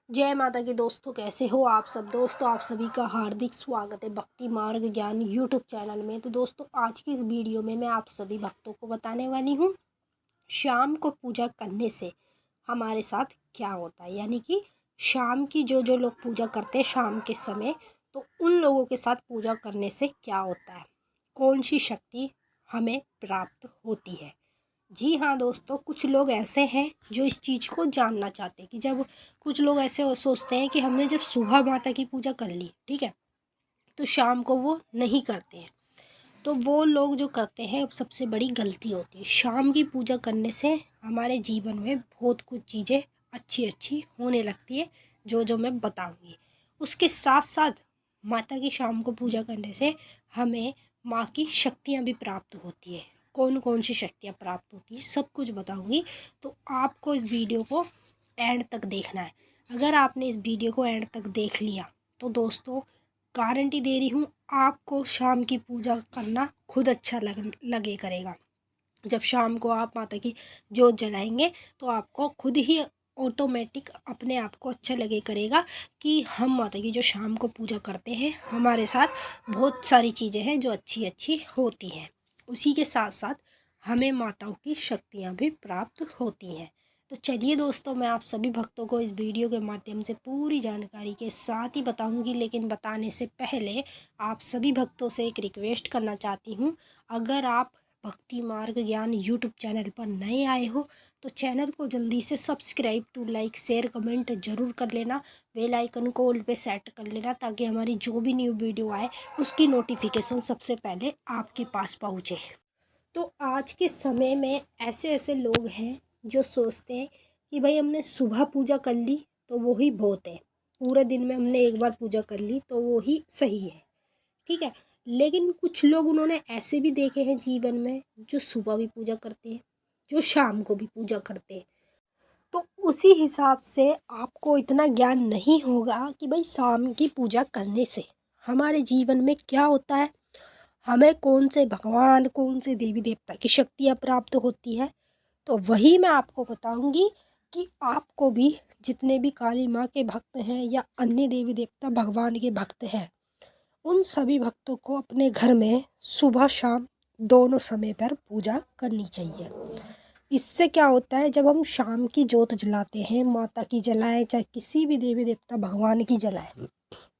जय माता की दोस्तों, कैसे हो आप सब। दोस्तों आप सभी का हार्दिक स्वागत है भक्ति मार्ग ज्ञान यूट्यूब चैनल में। तो दोस्तों आज की इस वीडियो में मैं आप सभी भक्तों को बताने वाली हूँ शाम को पूजा करने से हमारे साथ क्या होता है। यानी कि शाम की जो जो लोग पूजा करते हैं शाम के समय, तो उन लोगों के साथ पूजा करने से क्या होता है, कौन सी शक्ति हमें प्राप्त होती है। जी हाँ दोस्तों, कुछ लोग ऐसे हैं जो इस चीज़ को जानना चाहते हैं कि जब कुछ लोग ऐसे सोचते हैं कि हमने जब सुबह माता की पूजा कर ली, ठीक है, तो शाम को वो नहीं करते हैं। तो वो लोग जो करते हैं सबसे बड़ी गलती होती है। शाम की पूजा करने से हमारे जीवन में बहुत कुछ चीज़ें अच्छी अच्छी होने लगती है, जो जो मैं बताऊंगी। उसके साथ साथ माता की शाम को पूजा करने से हमें माँ की शक्तियाँ भी प्राप्त होती है। कौन कौन सी शक्तियाँ प्राप्त होती है सब कुछ बताऊंगी। तो आपको इस वीडियो को एंड तक देखना है। अगर आपने इस वीडियो को एंड तक देख लिया तो दोस्तों गारंटी दे रही हूँ आपको शाम की पूजा करना खुद अच्छा लगे करेगा। जब शाम को आप माता की जोत जलाएंगे तो आपको खुद ही ऑटोमेटिक अपने आप को अच्छा लगे करेगा कि हम माता की जो शाम को पूजा करते हैं हमारे साथ बहुत सारी चीज़ें हैं जो अच्छी अच्छी होती हैं। उसी के साथ साथ हमें माताओं की शक्तियाँ भी प्राप्त होती हैं। तो चलिए दोस्तों, मैं आप सभी भक्तों को इस वीडियो के माध्यम से पूरी जानकारी के साथ ही बताऊंगी। लेकिन बताने से पहले आप सभी भक्तों से एक रिक्वेस्ट करना चाहती हूँ। अगर आप भक्ति मार्ग ज्ञान यूट्यूब चैनल पर नए आए हो तो चैनल को जल्दी से subscribe to like share comment ज़रूर कर लेना। बेल आइकन को ऑल पे सेट कर लेना ताकि हमारी जो भी न्यू वीडियो आए उसकी नोटिफिकेशन सबसे पहले आपके पास पहुँचे। तो आज के समय में ऐसे ऐसे लोग हैं जो सोचते हैं कि भाई हमने सुबह पूजा कर ली तो वो ही बहुत है, पूरे दिन में हमने एक बार पूजा कर ली तो वो ही सही है, ठीक है। लेकिन कुछ लोग उन्होंने ऐसे भी देखे हैं जीवन में जो सुबह भी पूजा करते हैं, जो शाम को भी पूजा करते हैं। तो उसी हिसाब से आपको इतना ज्ञान नहीं होगा कि भाई शाम की पूजा करने से हमारे जीवन में क्या होता है, हमें कौन से भगवान कौन से देवी देवता की शक्तियाँ प्राप्त होती है। तो वही मैं आपको बताऊंगी कि आपको भी, जितने भी काली माँ के भक्त हैं या अन्य देवी देवता भगवान के भक्त हैं, उन सभी भक्तों को अपने घर में सुबह शाम दोनों समय पर पूजा करनी चाहिए। इससे क्या होता है, जब हम शाम की जोत जलाते हैं, माता की जलाएं चाहे किसी भी देवी देवता भगवान की जलाएं,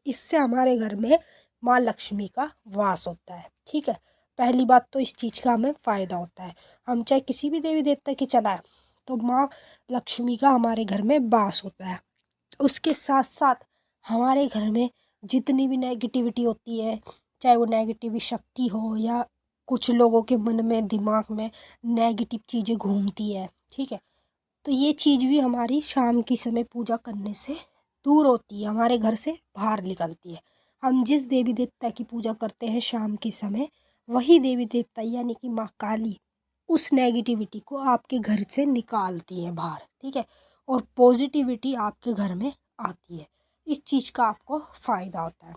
इससे हमारे घर में माँ लक्ष्मी का वास होता है, ठीक है। पहली बात तो इस चीज़ का हमें फ़ायदा होता है। हम चाहे किसी भी देवी देवता की चलाएं तो माँ लक्ष्मी का हमारे घर में वास होता है। उसके साथ साथ हमारे घर में जितनी भी नेगेटिविटी होती है, चाहे वो नेगेटिव शक्ति हो या कुछ लोगों के मन में दिमाग में नेगेटिव चीज़ें घूमती है, ठीक है, तो ये चीज़ भी हमारी शाम की समय पूजा करने से दूर होती है, हमारे घर से बाहर निकलती है। हम जिस देवी देवता की पूजा करते हैं शाम के समय, वही देवी देवता यानी कि माँ काली उस नेगेटिविटी को आपके घर से निकालती है बाहर, ठीक है, और पॉजिटिविटी आपके घर में आती है। इस चीज़ का आपको फ़ायदा होता है।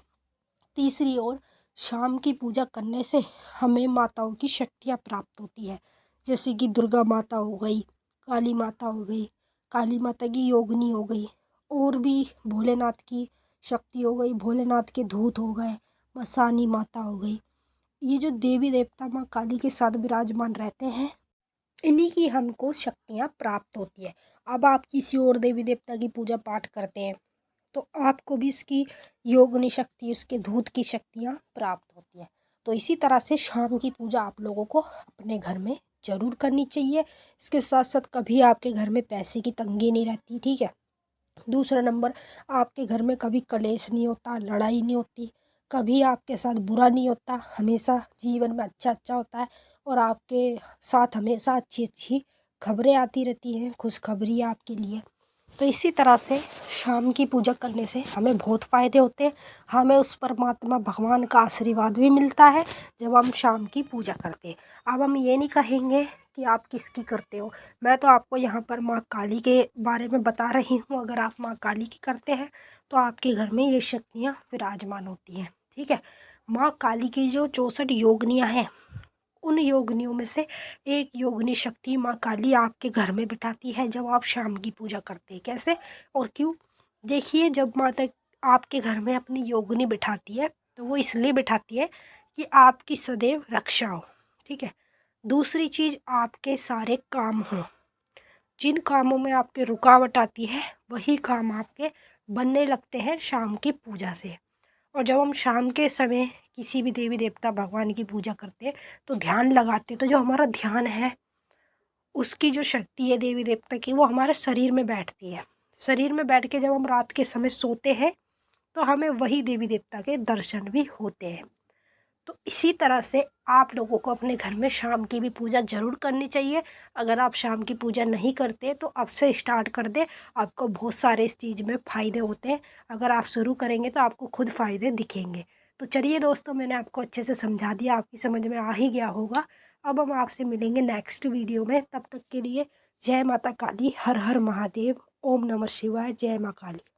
तीसरी ओर शाम की पूजा करने से हमें माताओं की शक्तियाँ प्राप्त होती है, जैसे कि दुर्गा माता हो गई, काली माता हो गई, काली माता की योगिनी हो गई, और भी भोलेनाथ की शक्ति हो गई, भोलेनाथ के दूत हो गए, मसानी माता हो गई। ये जो देवी देवता माँ काली के साथ विराजमान रहते हैं, इन्हीं की हमको शक्तियाँ प्राप्त होती है। अब आप किसी और देवी देवता की पूजा पाठ करते हैं तो आपको भी उसकी योगिनी शक्ति, उसके दूत की शक्तियाँ प्राप्त होती हैं। तो इसी तरह से शाम की पूजा आप लोगों को अपने घर में ज़रूर करनी चाहिए। इसके साथ साथ कभी आपके घर में पैसे की तंगी नहीं रहती, ठीक है। दूसरा नंबर, आपके घर में कभी कलेश नहीं होता, लड़ाई नहीं होती, कभी आपके साथ बुरा नहीं होता, हमेशा जीवन में अच्छा अच्छा होता है, और आपके साथ हमेशा अच्छी अच्छी खबरें आती रहती हैं, खुशखबरी आपके लिए। तो इसी तरह से शाम की पूजा करने से हमें बहुत फ़ायदे होते हैं। हमें उस परमात्मा भगवान का आशीर्वाद भी मिलता है जब हम शाम की पूजा करते हैं। अब हम ये नहीं कहेंगे कि आप किसकी करते हो, मैं तो आपको यहाँ पर माँ काली के बारे में बता रही हूँ। अगर आप माँ काली की करते हैं तो आपके घर में ये शक्तियाँ विराजमान होती हैं, ठीक है। माँ काली की जो 64 योगिनियाँ हैं, उन योगिनियों में से एक योगिनी शक्ति माँ काली आपके घर में बिठाती है जब आप शाम की पूजा करते हैं। कैसे और क्यों, देखिए, जब माता आपके घर में अपनी योगिनी बिठाती है तो वो इसलिए बिठाती है कि आपकी सदैव रक्षा हो, ठीक है। दूसरी चीज़, आपके सारे काम हों। जिन कामों में आपके रुकावट आती है वही काम आपके बनने लगते हैं शाम की पूजा से। और जब हम शाम के समय किसी भी देवी देवता भगवान की पूजा करते हैं तो ध्यान लगाते हैं, तो जो हमारा ध्यान है उसकी जो शक्ति है देवी देवता की, वो हमारे शरीर में बैठती है। शरीर में बैठ के जब हम रात के समय सोते हैं तो हमें वही देवी देवता के दर्शन भी होते हैं। तो इसी तरह से आप लोगों को अपने घर में शाम की भी पूजा ज़रूर करनी चाहिए। अगर आप शाम की पूजा नहीं करते तो अब से स्टार्ट कर दें, आपको बहुत सारे इस चीज़ में फ़ायदे होते हैं। अगर आप शुरू करेंगे तो आपको खुद फ़ायदे दिखेंगे। तो चलिए दोस्तों, मैंने आपको अच्छे से समझा दिया, आपकी समझ में आ ही गया होगा। अब हम आपसे मिलेंगे नेक्स्ट वीडियो में, तब तक के लिए जय माता काली, हर हर महादेव, ओम नमः शिवाय, जय माँ काली।